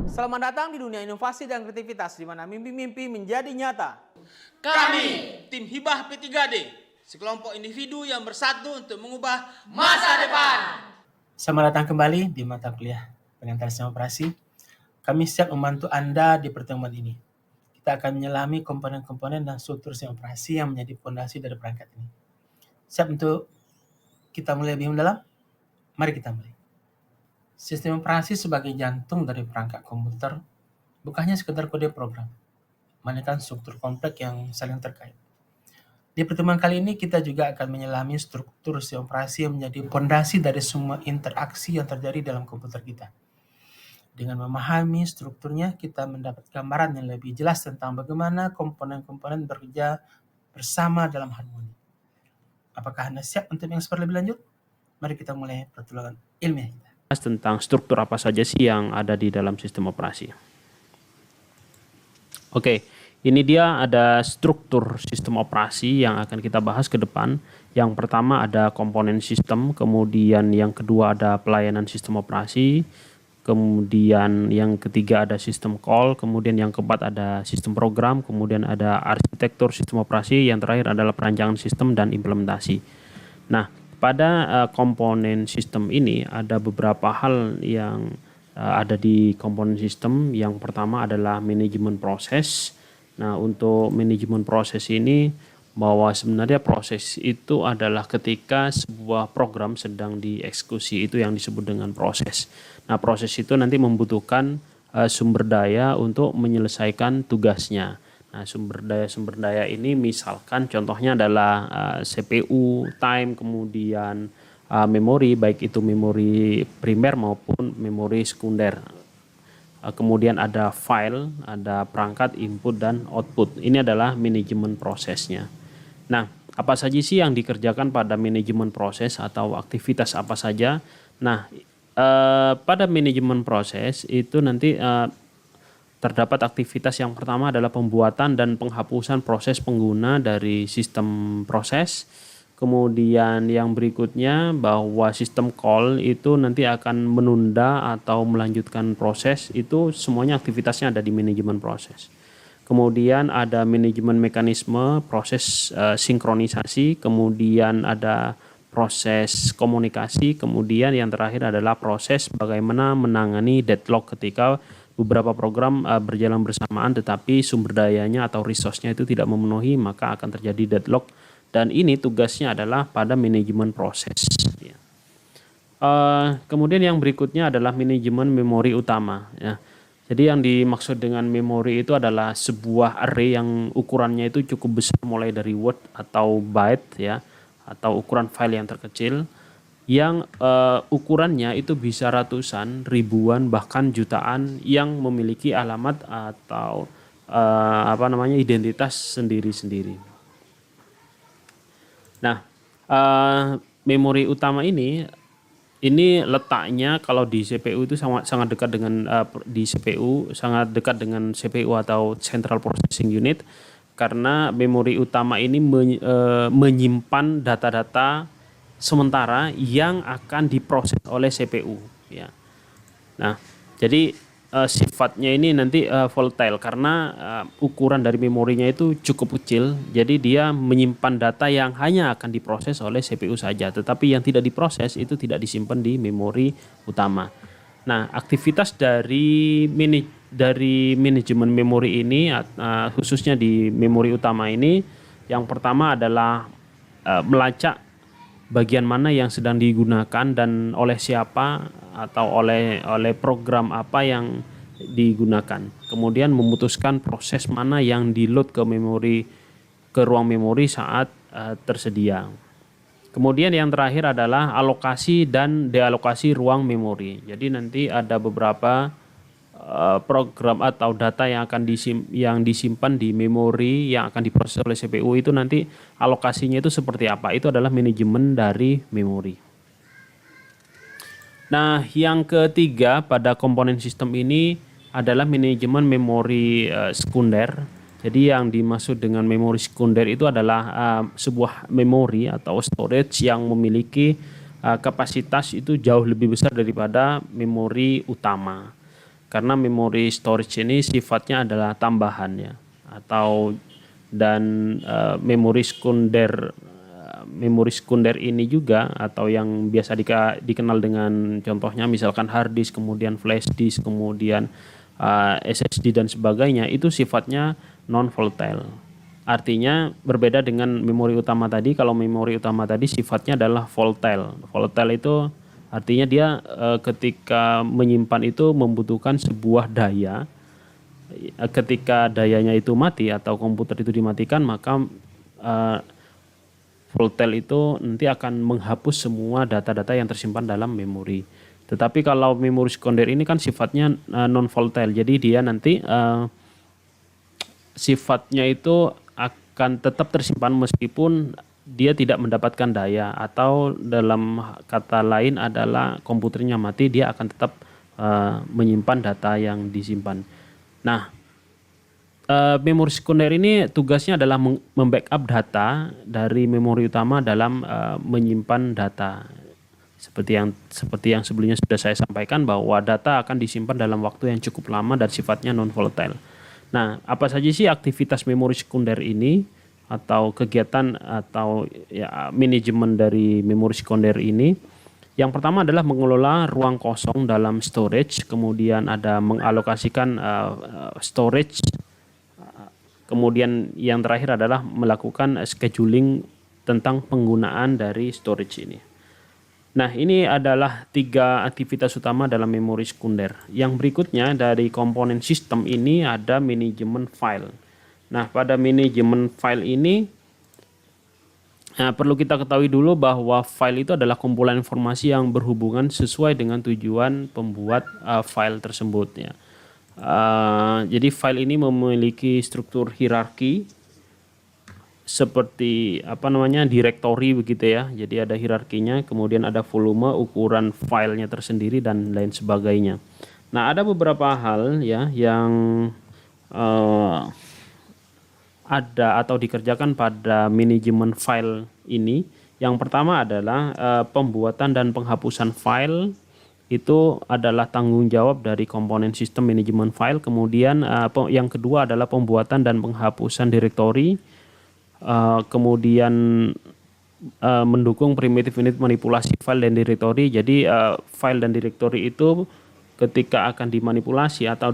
Selamat datang di dunia inovasi dan kreativitas di mana mimpi-mimpi menjadi nyata. Kami, tim Hibah P3D, sekelompok individu yang bersatu untuk mengubah masa depan. Selamat datang kembali di mata kuliah pengantar sistem operasi. Kami siap membantu Anda di pertemuan ini. Kita akan menyelami komponen-komponen dan struktur sistem operasi yang menjadi fondasi dari perangkat ini. Siap untuk kita mulai lebih mendalam? Mari kita mulai. Sistem operasi sebagai jantung dari perangkat komputer bukan hanya sekedar kode program, melainkan struktur kompleks yang saling terkait. Di pertemuan kali ini kita juga akan menyelami struktur sistem operasi yang menjadi fondasi dari semua interaksi yang terjadi dalam komputer kita. Dengan memahami strukturnya, kita mendapat gambaran yang lebih jelas tentang bagaimana komponen-komponen bekerja bersama dalam harmoni. Apakah Anda siap untuk mengeksplor lebih lanjut? Mari kita mulai pertulangan ilmiah kita. Tentang struktur apa saja sih yang ada di dalam sistem operasi. Oke, ini dia ada struktur sistem operasi yang akan kita bahas ke depan. Yang pertama ada komponen sistem, kemudian yang kedua ada pelayanan sistem operasi, kemudian yang ketiga ada sistem call, kemudian yang keempat ada sistem program, kemudian ada arsitektur sistem operasi, yang terakhir adalah perancangan sistem dan implementasi. Nah, pada komponen sistem ini ada beberapa hal yang ada di komponen sistem. Yang pertama adalah manajemen proses. Nah, untuk manajemen proses ini bahwa sebenarnya proses itu adalah ketika sebuah program sedang dieksekusi, itu yang disebut dengan proses. Nah, proses itu nanti membutuhkan sumber daya untuk menyelesaikan tugasnya. Nah, sumber daya ini misalkan contohnya adalah CPU, time, kemudian memori, baik itu memori primer maupun memori sekunder. Kemudian ada file, ada perangkat input dan output. Ini adalah manajemen prosesnya. Nah, apa saja sih yang dikerjakan pada manajemen proses atau aktivitas apa saja? Nah, pada manajemen proses itu nanti terdapat aktivitas yang pertama adalah pembuatan dan penghapusan proses pengguna dari sistem proses. Kemudian yang berikutnya bahwa sistem call itu nanti akan menunda atau melanjutkan proses, itu semuanya aktivitasnya ada di manajemen proses. Kemudian ada manajemen mekanisme, proses sinkronisasi, kemudian ada proses komunikasi, kemudian yang terakhir adalah proses bagaimana menangani deadlock ketika beberapa program berjalan bersamaan tetapi sumber dayanya atau resource-nya itu tidak memenuhi, maka akan terjadi deadlock, dan ini tugasnya adalah pada manajemen proses. Kemudian yang berikutnya adalah manajemen memori utama. Ya. Jadi yang dimaksud dengan memori itu adalah sebuah array yang ukurannya itu cukup besar, mulai dari word atau byte ya, atau ukuran file yang terkecil, yang ukurannya itu bisa ratusan, ribuan, bahkan jutaan, yang memiliki alamat atau identitas sendiri-sendiri. Nah, memori utama ini letaknya kalau di CPU itu sangat dekat dengan sangat dekat dengan CPU atau Central Processing Unit, karena memori utama ini menyimpan data-data sementara yang akan diproses oleh CPU ya. Nah, jadi sifatnya ini nanti volatile karena ukuran dari memorinya itu cukup kecil, jadi dia menyimpan data yang hanya akan diproses oleh CPU saja, tetapi yang tidak diproses itu tidak disimpan di memori utama. Nah, aktivitas dari manajemen memori ini khususnya di memori utama ini, yang pertama adalah melacak bagian mana yang sedang digunakan dan oleh siapa atau oleh program apa yang digunakan. Kemudian memutuskan proses mana yang di-load ke ruang memori saat tersedia. Kemudian yang terakhir adalah alokasi dan dealokasi ruang memori. Jadi nanti ada beberapa program atau data yang disimpan di memori yang akan diproses oleh CPU, itu nanti alokasinya itu seperti apa. Itu adalah manajemen dari memori. Nah, yang ketiga pada komponen sistem ini adalah manajemen memori sekunder. Jadi yang dimaksud dengan memori sekunder itu adalah sebuah memori atau storage yang memiliki kapasitas itu jauh lebih besar daripada memori utama. karena memori storage ini sifatnya adalah tambahan ya, atau dan memori sekunder ini juga, atau yang biasa dikenal dengan contohnya misalkan hard disk, kemudian flash disk, kemudian SSD dan sebagainya, itu sifatnya non volatile. Artinya berbeda dengan memori utama tadi. Kalau memori utama tadi sifatnya adalah volatile. Volatile itu artinya dia ketika menyimpan itu membutuhkan sebuah daya. Ketika dayanya itu mati atau komputer itu dimatikan, maka volatile itu nanti akan menghapus semua data-data yang tersimpan dalam memori. Tetapi kalau memori sekunder ini kan sifatnya non volatile, jadi dia nanti sifatnya itu akan tetap tersimpan meskipun dia tidak mendapatkan daya, atau dalam kata lain adalah komputernya mati, dia akan tetap menyimpan data yang disimpan. Nah, memori sekunder ini tugasnya adalah membackup data dari memori utama dalam menyimpan data. Seperti yang sebelumnya sudah saya sampaikan, bahwa data akan disimpan dalam waktu yang cukup lama dan sifatnya non volatile. Nah, apa saja sih aktivitas memori sekunder ini atau kegiatan atau ya manajemen dari memori sekunder ini? Yang pertama adalah mengelola ruang kosong dalam storage, kemudian ada mengalokasikan storage, kemudian yang terakhir adalah melakukan scheduling tentang penggunaan dari storage ini. Nah, ini adalah 3 aktivitas utama dalam memori sekunder. Yang berikutnya dari komponen sistem ini ada manajemen file. Nah, pada manajemen file ini perlu kita ketahui dulu bahwa file itu adalah kumpulan informasi yang berhubungan sesuai dengan tujuan pembuat file tersebut ya. Jadi file ini memiliki struktur hierarki seperti directory begitu ya. Jadi ada hierarkinya, kemudian ada volume, ukuran filenya tersendiri dan lain sebagainya. Nah, ada beberapa hal ya yang ada atau dikerjakan pada manajemen file ini. Yang pertama adalah pembuatan dan penghapusan file. Itu adalah tanggung jawab dari komponen sistem manajemen file. Kemudian yang kedua adalah pembuatan dan penghapusan direktori. Kemudian mendukung primitif unit manipulasi file dan direktori. Jadi file dan direktori itu ketika akan dimanipulasi atau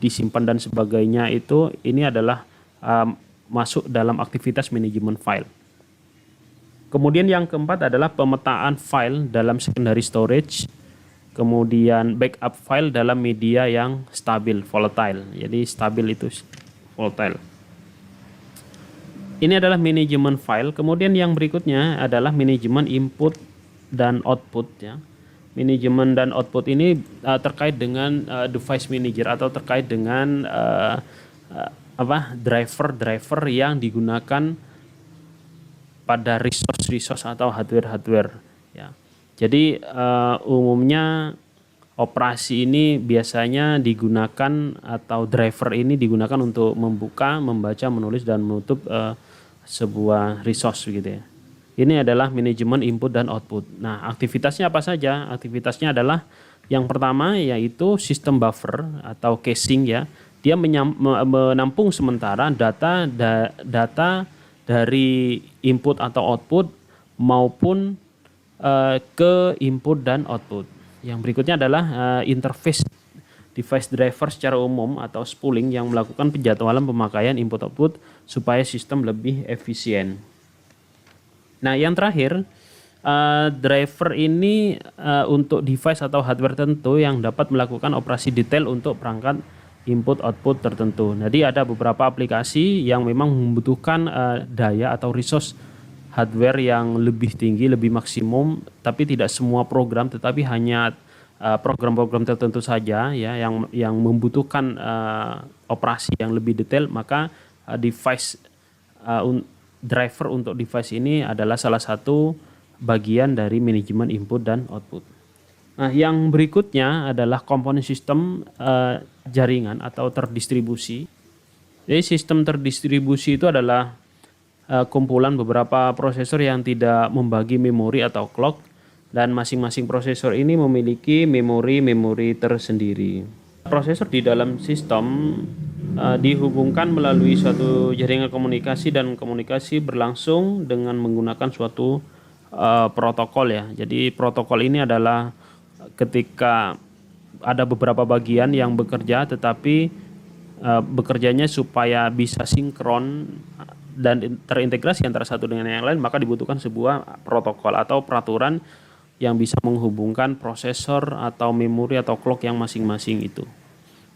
disimpan dan sebagainya, itu ini adalah masuk dalam aktivitas manajemen file. Kemudian yang keempat adalah pemetaan file dalam secondary storage. Kemudian backup file dalam media yang stabil, volatile. Jadi stabil itu volatile. Ini adalah manajemen file. Kemudian yang berikutnya adalah manajemen input dan output ya. Manajemen dan output ini terkait dengan device manager atau terkait dengan driver yang digunakan pada resource atau hardware ya. Jadi umumnya operasi ini biasanya digunakan atau driver ini digunakan untuk membuka, membaca, menulis dan menutup sebuah resource gitu ya. Ini adalah manajemen input dan output. Nah, aktivitasnya apa saja? Aktivitasnya adalah yang pertama yaitu sistem buffer atau caching ya. Dia menampung sementara data dari input atau output maupun ke input dan output. Yang berikutnya adalah interface device driver secara umum atau spooling yang melakukan penjadwalan pemakaian input output supaya sistem lebih efisien. Nah, yang terakhir driver ini untuk device atau hardware tertentu yang dapat melakukan operasi detail untuk perangkat input output tertentu. Jadi ada beberapa aplikasi yang memang membutuhkan daya atau resource hardware yang lebih tinggi, lebih maksimum, tapi tidak semua program, tetapi hanya program-program tertentu saja ya yang membutuhkan operasi yang lebih detail, maka device driver untuk device ini adalah salah satu bagian dari manajemen input dan output. Nah, yang berikutnya adalah komponen sistem jaringan atau terdistribusi. Jadi sistem terdistribusi itu adalah kumpulan beberapa prosesor yang tidak membagi memori atau clock, dan masing-masing prosesor ini memiliki memori tersendiri. Prosesor di dalam sistem dihubungkan melalui suatu jaringan komunikasi, dan komunikasi berlangsung dengan menggunakan suatu protokol ya. Jadi protokol ini adalah ketika ada beberapa bagian yang bekerja, tetapi bekerjanya supaya bisa sinkron dan terintegrasi antara satu dengan yang lain, maka dibutuhkan sebuah protokol atau peraturan yang bisa menghubungkan prosesor atau memori atau clock yang masing-masing itu.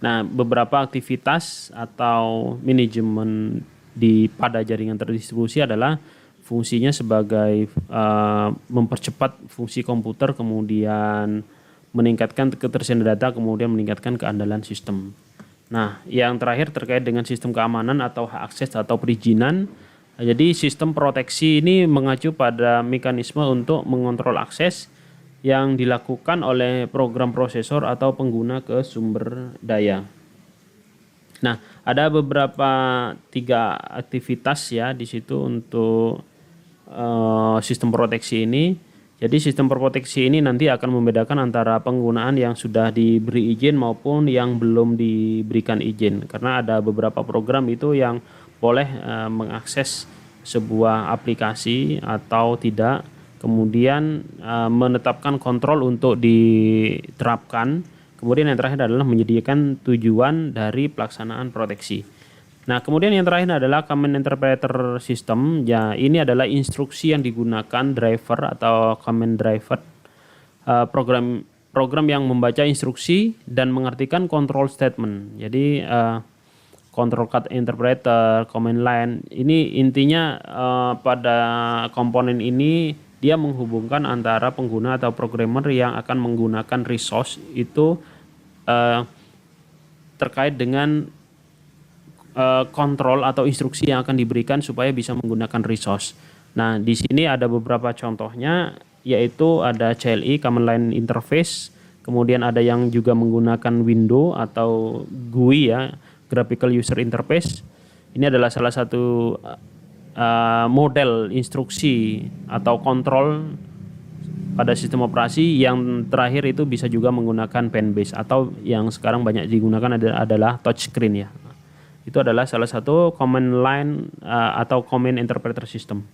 Nah, beberapa aktivitas atau manajemen pada jaringan terdistribusi adalah fungsinya sebagai mempercepat fungsi komputer, kemudian meningkatkan ketersediaan data, kemudian meningkatkan keandalan sistem. Nah, yang terakhir terkait dengan sistem keamanan atau hak akses atau perizinan. Jadi sistem proteksi ini mengacu pada mekanisme untuk mengontrol akses yang dilakukan oleh program prosesor atau pengguna ke sumber daya. Nah, ada beberapa 3 aktivitas ya di situ untuk sistem proteksi ini. Jadi sistem proteksi ini nanti akan membedakan antara penggunaan yang sudah diberi izin maupun yang belum diberikan izin. Karena ada beberapa program itu yang boleh mengakses sebuah aplikasi atau tidak, kemudian menetapkan kontrol untuk diterapkan. Kemudian yang terakhir adalah menyediakan tujuan dari pelaksanaan proteksi. Nah, kemudian yang terakhir adalah command interpreter system. Ya, ini adalah instruksi yang digunakan driver atau command driver, program yang membaca instruksi dan mengartikan control statement. Jadi control card interpreter, command line, ini intinya pada komponen ini dia menghubungkan antara pengguna atau programmer yang akan menggunakan resource itu terkait dengan kontrol atau instruksi yang akan diberikan supaya bisa menggunakan resource. Nah, di sini ada beberapa contohnya, yaitu ada CLI, Command Line Interface, kemudian ada yang juga menggunakan window atau GUI ya, Graphical User Interface. Ini adalah salah satu model instruksi atau kontrol pada sistem operasi. Yang terakhir itu bisa juga menggunakan pen base atau yang sekarang banyak digunakan adalah touchscreen ya. Itu adalah salah satu command line atau command interpreter system.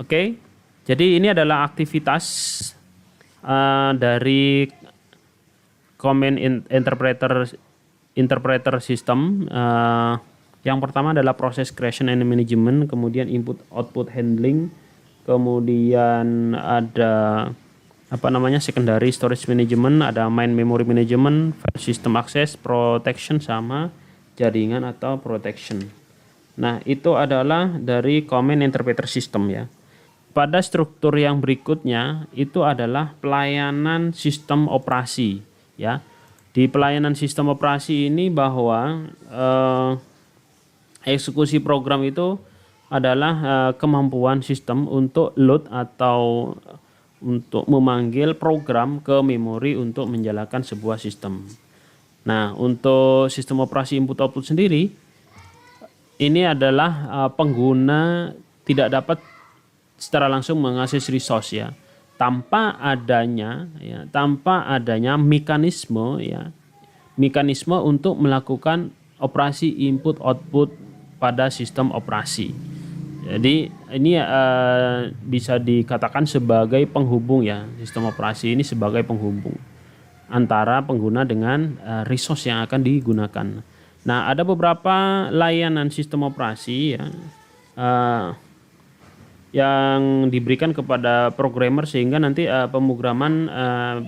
Oke, jadi ini adalah aktivitas dari command interpreter system. Yang pertama adalah proses creation and management, kemudian input output handling, kemudian ada secondary storage management, ada main memory management, file system access, protection, sama jaringan atau protection. Nah, itu adalah dari command interpreter system ya. Pada struktur yang berikutnya itu adalah pelayanan sistem operasi ya. Di pelayanan sistem operasi ini bahwa eksekusi program itu adalah kemampuan sistem untuk load atau untuk memanggil program ke memori untuk menjalankan sebuah sistem. Nah, untuk sistem operasi input output sendiri, ini adalah pengguna tidak dapat secara langsung mengakses resource ya, tanpa adanya mekanisme untuk melakukan operasi input output pada sistem operasi. Jadi ini bisa dikatakan sebagai penghubung ya, sistem operasi ini sebagai penghubung antara pengguna dengan resource yang akan digunakan. Nah, ada beberapa layanan sistem operasi ya, yang diberikan kepada programmer sehingga nanti pemrograman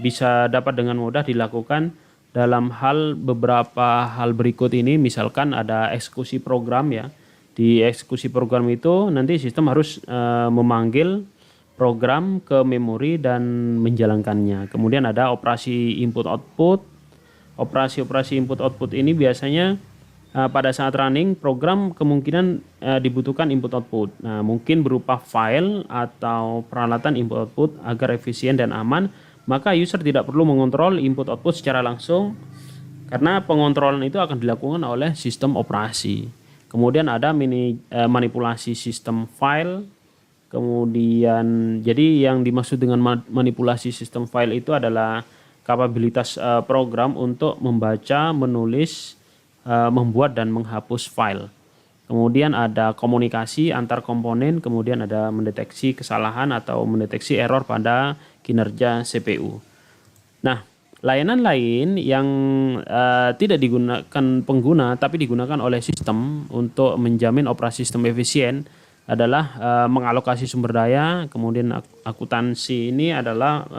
bisa dapat dengan mudah dilakukan dalam beberapa hal berikut ini. Misalkan ada eksekusi program ya. Di eksekusi program itu nanti sistem harus memanggil program ke memori dan menjalankannya. Kemudian ada operasi input output. Operasi input output ini biasanya pada saat running program kemungkinan dibutuhkan input output. Nah, mungkin berupa file atau peralatan input output agar efisien dan aman, maka user tidak perlu mengontrol input output secara langsung karena pengontrolan itu akan dilakukan oleh sistem operasi. Kemudian ada manipulasi sistem file. Kemudian jadi yang dimaksud dengan manipulasi sistem file itu adalah kapabilitas program untuk membaca, menulis, membuat dan menghapus file. Kemudian ada komunikasi antar komponen, kemudian ada mendeteksi kesalahan atau mendeteksi error pada kinerja CPU. Nah, layanan lain yang tidak digunakan pengguna tapi digunakan oleh sistem untuk menjamin operasi sistem efisien adalah mengalokasi sumber daya, kemudian akuntansi ini adalah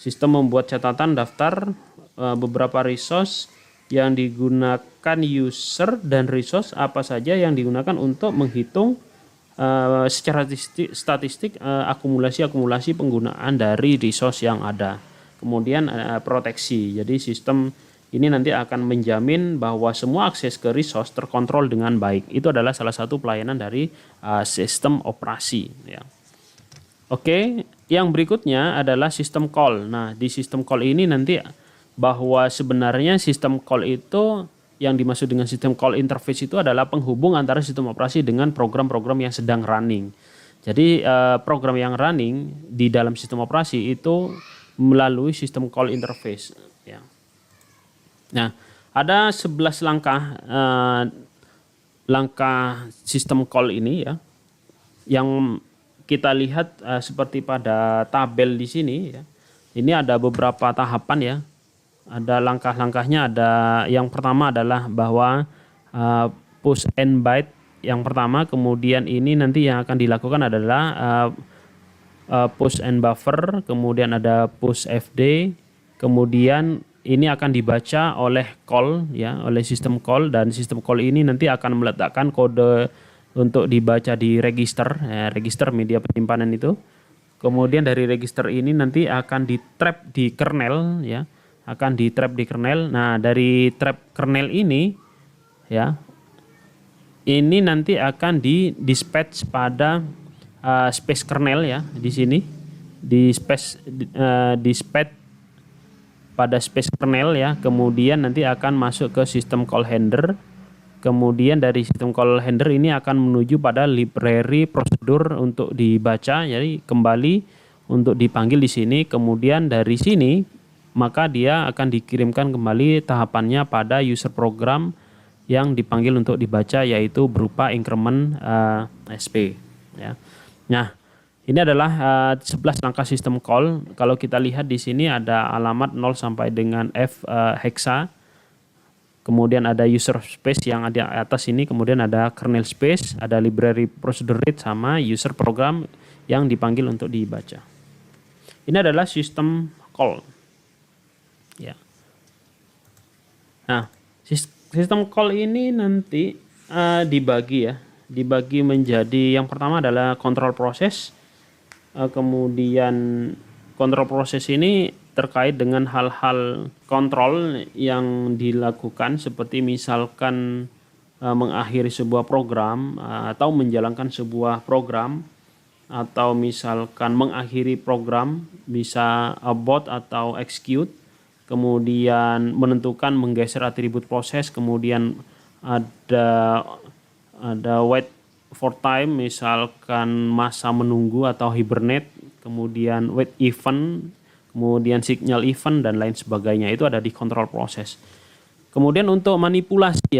sistem membuat catatan daftar beberapa resource yang digunakan user dan resource apa saja yang digunakan untuk menghitung secara statistik akumulasi penggunaan dari resource yang ada. Kemudian proteksi. Jadi sistem ini nanti akan menjamin bahwa semua akses ke resource terkontrol dengan baik. Itu adalah salah satu pelayanan dari sistem operasi, ya. Oke, yang berikutnya adalah sistem call. Nah, di sistem call ini nanti bahwa sebenarnya sistem call itu yang dimaksud dengan sistem call interface itu adalah penghubung antara sistem operasi dengan program-program yang sedang running. Jadi program yang running di dalam sistem operasi itu melalui sistem call interface, ya. Nah, ada 11 langkah sistem call ini, ya, yang kita lihat seperti pada tabel di sini, ya. Ini ada beberapa tahapan, ya. Ada langkah-langkahnya, ada yang pertama adalah bahwa push and byte yang pertama, kemudian ini nanti yang akan dilakukan adalah push and buffer, kemudian ada push FD, kemudian ini akan dibaca oleh call, ya, oleh sistem call, dan sistem call ini nanti akan meletakkan kode untuk dibaca di register, register media penyimpanan itu. Kemudian dari register ini nanti akan di-trap di kernel, ya. Akan di-trap di kernel. Nah, dari trap kernel ini, ya, ini nanti akan di-dispatch pada space kernel, ya, di sini. Dispatch pada space kernel, ya. Kemudian nanti akan masuk ke sistem call handler. Kemudian dari sistem call handler ini akan menuju pada library prosedur untuk dibaca, jadi kembali untuk dipanggil di sini. Kemudian dari sini maka dia akan dikirimkan kembali tahapannya pada user program yang dipanggil untuk dibaca, yaitu berupa increment SP, ya. Nah, ini adalah 11 langkah sistem call. Kalau kita lihat di sini ada alamat 0 sampai dengan F hexa. Kemudian ada user space yang ada atas ini, kemudian ada kernel space, ada library procedure read sama user program yang dipanggil untuk dibaca. Ini adalah sistem call. Ya. Nah, sistem call ini nanti dibagi menjadi, yang pertama adalah kontrol proses. Kemudian kontrol proses ini terkait dengan hal-hal kontrol yang dilakukan, seperti misalkan mengakhiri sebuah program atau menjalankan sebuah program, atau misalkan mengakhiri program bisa abort atau execute. Kemudian menentukan menggeser atribut proses, kemudian ada wait for time, misalkan masa menunggu atau hibernate, kemudian wait event, kemudian signal event dan lain sebagainya. Itu ada di kontrol proses. Kemudian untuk manipulasi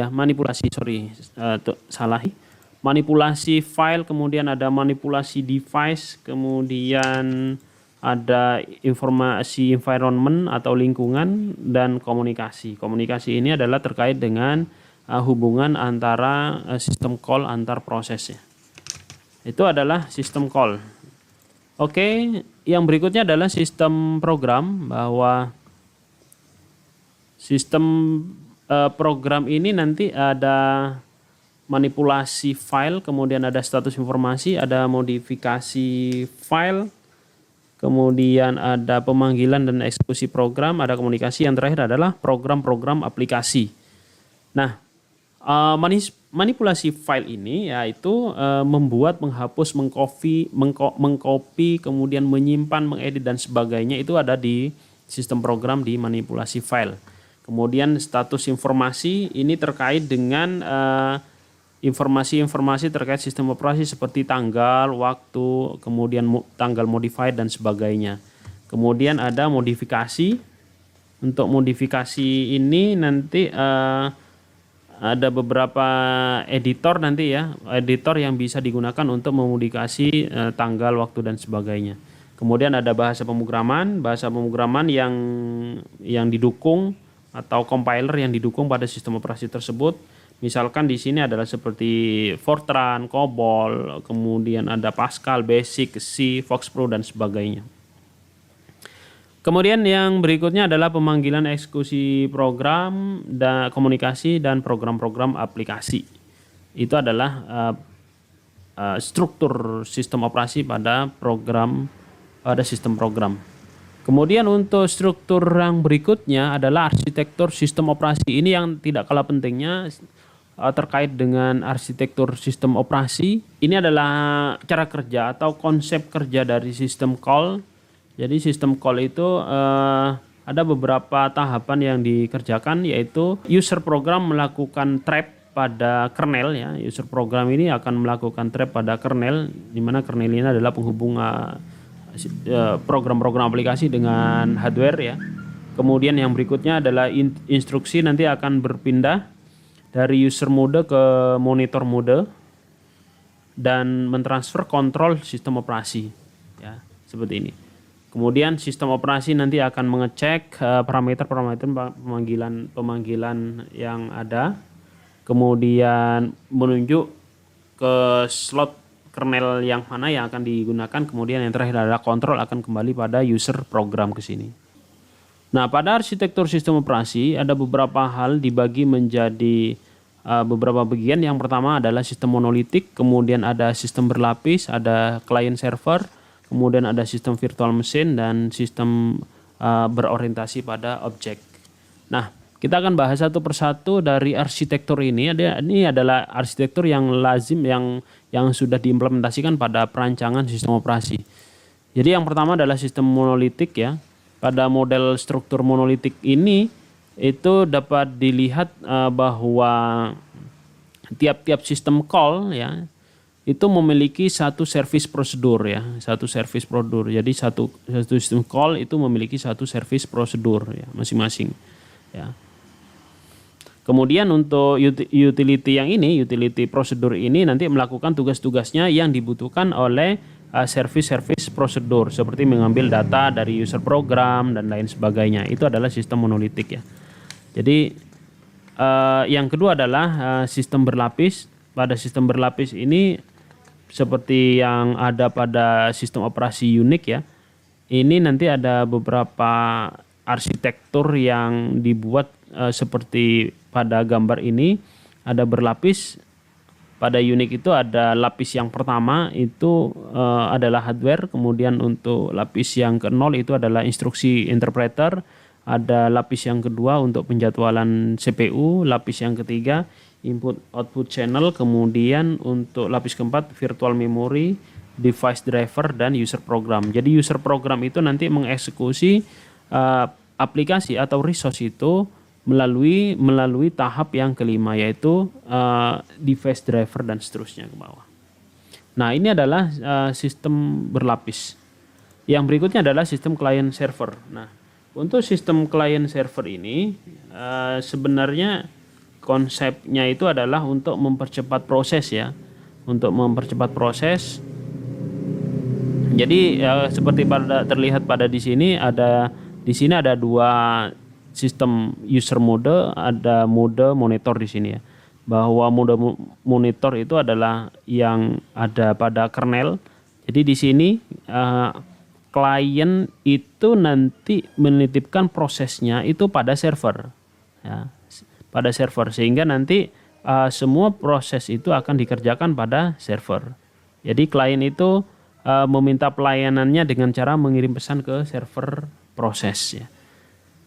file, kemudian ada manipulasi device, kemudian ada informasi environment atau lingkungan, dan komunikasi. Komunikasi ini adalah terkait dengan hubungan antara sistem call antar prosesnya. Itu adalah sistem call. Oke, yang berikutnya adalah sistem program, bahwa sistem program ini nanti ada manipulasi file, kemudian ada status informasi, ada modifikasi file, kemudian ada pemanggilan dan eksekusi program, ada komunikasi, yang terakhir adalah program-program aplikasi. Nah, manipulasi file ini yaitu membuat, menghapus, mengcopy, kemudian menyimpan, mengedit dan sebagainya, itu ada di sistem program di manipulasi file. Kemudian status informasi ini terkait dengan informasi-informasi terkait sistem operasi seperti tanggal, waktu, kemudian tanggal modified dan sebagainya. Kemudian ada modifikasi, Untuk modifikasi ini nanti ada beberapa editor nanti ya, editor yang bisa digunakan untuk memodifikasi tanggal, waktu dan sebagainya. Kemudian ada bahasa pemrograman yang didukung atau compiler yang didukung pada sistem operasi tersebut. Misalkan di sini adalah seperti Fortran, COBOL, kemudian ada Pascal, Basic, C, FoxPro dan sebagainya. Kemudian yang berikutnya adalah pemanggilan eksekusi program dan komunikasi dan program-program aplikasi. Itu adalah struktur sistem operasi pada sistem program. Kemudian untuk struktur yang berikutnya adalah arsitektur sistem operasi. Ini yang tidak kalah pentingnya terkait dengan arsitektur sistem operasi. Ini adalah cara kerja atau konsep kerja dari sistem call. Jadi sistem call itu ada beberapa tahapan yang dikerjakan, yaitu user program melakukan trap pada kernel ya. User program ini akan melakukan trap pada kernel, di mana kernel ini adalah penghubung program-program aplikasi dengan hardware ya. Kemudian yang berikutnya adalah instruksi nanti akan berpindah dari user mode ke monitor mode dan mentransfer kontrol sistem operasi ya, seperti ini. Kemudian sistem operasi nanti akan mengecek parameter-parameter pemanggilan yang ada, kemudian menunjuk ke slot kernel yang mana yang akan digunakan, kemudian yang terakhir adalah kontrol akan kembali pada user program ke sini. Nah, pada arsitektur sistem operasi ada beberapa hal dibagi menjadi beberapa bagian. Yang pertama adalah sistem monolitik, kemudian ada sistem berlapis, ada client server, kemudian ada sistem virtual machine dan sistem berorientasi pada objek. Nah, kita akan bahas satu persatu dari arsitektur ini. Ini adalah arsitektur yang lazim yang sudah diimplementasikan pada perancangan sistem operasi. Jadi yang pertama adalah sistem monolitik ya. Pada model struktur monolitik ini itu dapat dilihat bahwa tiap-tiap sistem call ya itu memiliki satu service prosedur ya, satu service prosedur. Jadi satu sistem call itu memiliki satu service prosedur ya masing-masing ya. Kemudian untuk utility yang ini, utility prosedur ini nanti melakukan tugas-tugasnya yang dibutuhkan oleh service prosedur seperti mengambil data dari user program dan lain sebagainya. Itu adalah sistem monolitik ya. Jadi yang kedua adalah sistem berlapis. Pada sistem berlapis ini seperti yang ada pada sistem operasi Unix ya. Ini nanti ada beberapa arsitektur yang dibuat seperti pada gambar ini, ada berlapis. Pada Unix itu ada lapis yang pertama itu adalah hardware, kemudian untuk lapis yang ke-0 itu adalah instruksi interpreter, ada lapis yang kedua untuk penjadwalan CPU, lapis yang ketiga input output channel, kemudian untuk lapis keempat virtual memory, device driver dan user program. Jadi user program itu nanti mengeksekusi aplikasi atau resource itu melalui tahap yang kelima, yaitu device driver dan seterusnya ke bawah. Nah, ini adalah sistem berlapis. Yang berikutnya adalah sistem client server. Nah, untuk sistem client server ini sebenarnya konsepnya itu adalah untuk mempercepat proses ya, untuk mempercepat proses. Jadi seperti terlihat pada di sini ada dua sistem user mode, ada mode monitor di sini ya. Bahwa mode monitor itu adalah yang ada pada kernel. Jadi di sini klien itu nanti menitipkan prosesnya itu pada server ya, pada server, sehingga nanti semua proses itu akan dikerjakan pada server. Jadi klien itu meminta pelayanannya dengan cara mengirim pesan ke server proses ya.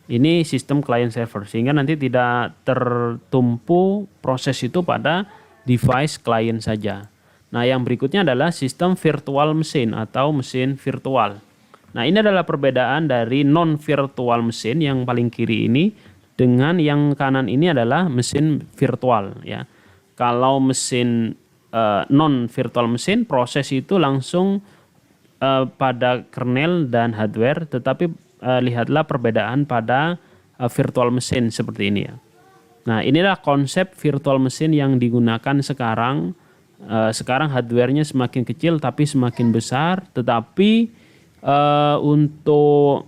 Ini sistem client server, sehingga nanti tidak tertumpu proses itu pada device klien saja. Nah, yang berikutnya adalah sistem virtual machine atau mesin virtual. Nah, ini adalah perbedaan dari non-virtual machine yang paling kiri ini dengan yang kanan ini adalah mesin virtual ya. Kalau mesin non-virtual machine, proses itu langsung pada kernel dan hardware, tetapi lihatlah perbedaan pada virtual machine seperti ini ya. Nah, inilah konsep virtual machine yang digunakan sekarang. Sekarang hardware-nya semakin kecil tapi semakin besar, tetapi untuk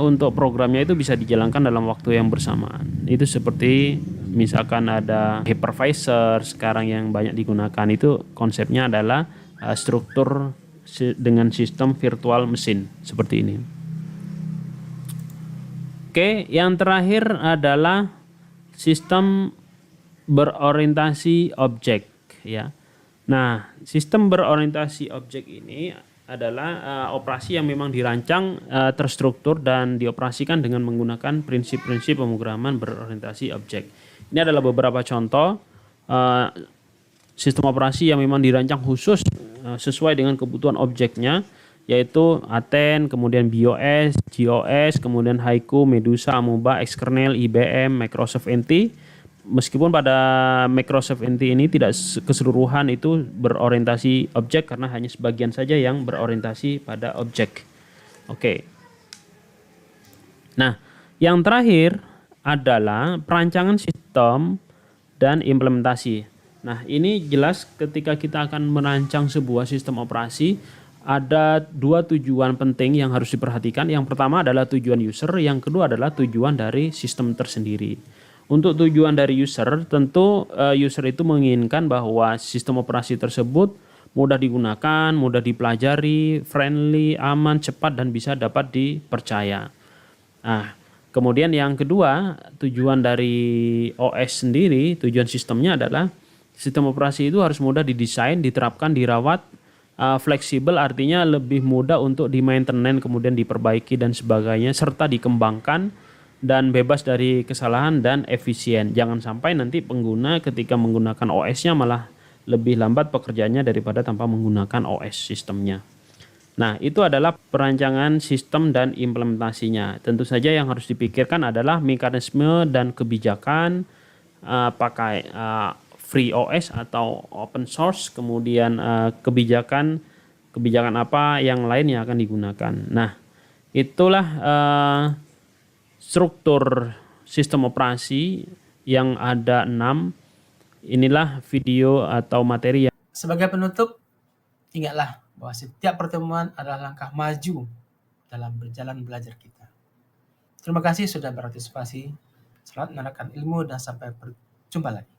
untuk programnya itu bisa dijalankan dalam waktu yang bersamaan. Itu seperti misalkan ada hypervisor sekarang yang banyak digunakan, itu konsepnya adalah struktur dengan sistem virtual machine seperti ini. Oke, yang terakhir adalah sistem berorientasi objek ya. Nah, sistem berorientasi objek ini adalah operasi yang memang dirancang terstruktur dan dioperasikan dengan menggunakan prinsip-prinsip pemrograman berorientasi objek. Ini adalah beberapa contoh sistem operasi yang memang dirancang khusus sesuai dengan kebutuhan objeknya, yaitu Aten, kemudian BIOS, GOS, kemudian Haiku, Medusa, Amoeba, Xkernel, IBM, Microsoft NT. Meskipun pada Microsoft NT ini tidak keseluruhan itu berorientasi objek, karena hanya sebagian saja yang berorientasi pada objek. Oke. Nah, yang terakhir adalah perancangan sistem dan implementasi. Nah, ini jelas ketika kita akan merancang sebuah sistem operasi, ada dua tujuan penting yang harus diperhatikan. Yang pertama adalah tujuan user, yang kedua adalah tujuan dari sistem tersendiri. Untuk tujuan dari user, tentu user itu menginginkan bahwa sistem operasi tersebut mudah digunakan, mudah dipelajari, friendly, aman, cepat, dan bisa dapat dipercaya. Nah, kemudian yang kedua, tujuan dari OS sendiri, tujuan sistemnya adalah sistem operasi itu harus mudah didesain, diterapkan, dirawat, fleksibel, artinya lebih mudah untuk di-maintenance, kemudian diperbaiki dan sebagainya, serta dikembangkan, dan bebas dari kesalahan dan efisien. Jangan sampai nanti pengguna ketika menggunakan OS-nya malah lebih lambat pekerjaannya daripada tanpa menggunakan OS sistemnya. Nah, itu adalah perancangan sistem dan implementasinya. Tentu saja yang harus dipikirkan adalah mekanisme dan kebijakan pakai free OS atau open source, kemudian kebijakan apa yang lain yang akan digunakan. Nah, itulah struktur sistem operasi yang ada 6. Inilah video atau materi yang Sebagai penutup, ingatlah bahwa setiap pertemuan adalah langkah maju dalam berjalan belajar kita. Terima kasih sudah berpartisipasi. Selamat menerapkan ilmu dan sampai berjumpa lagi.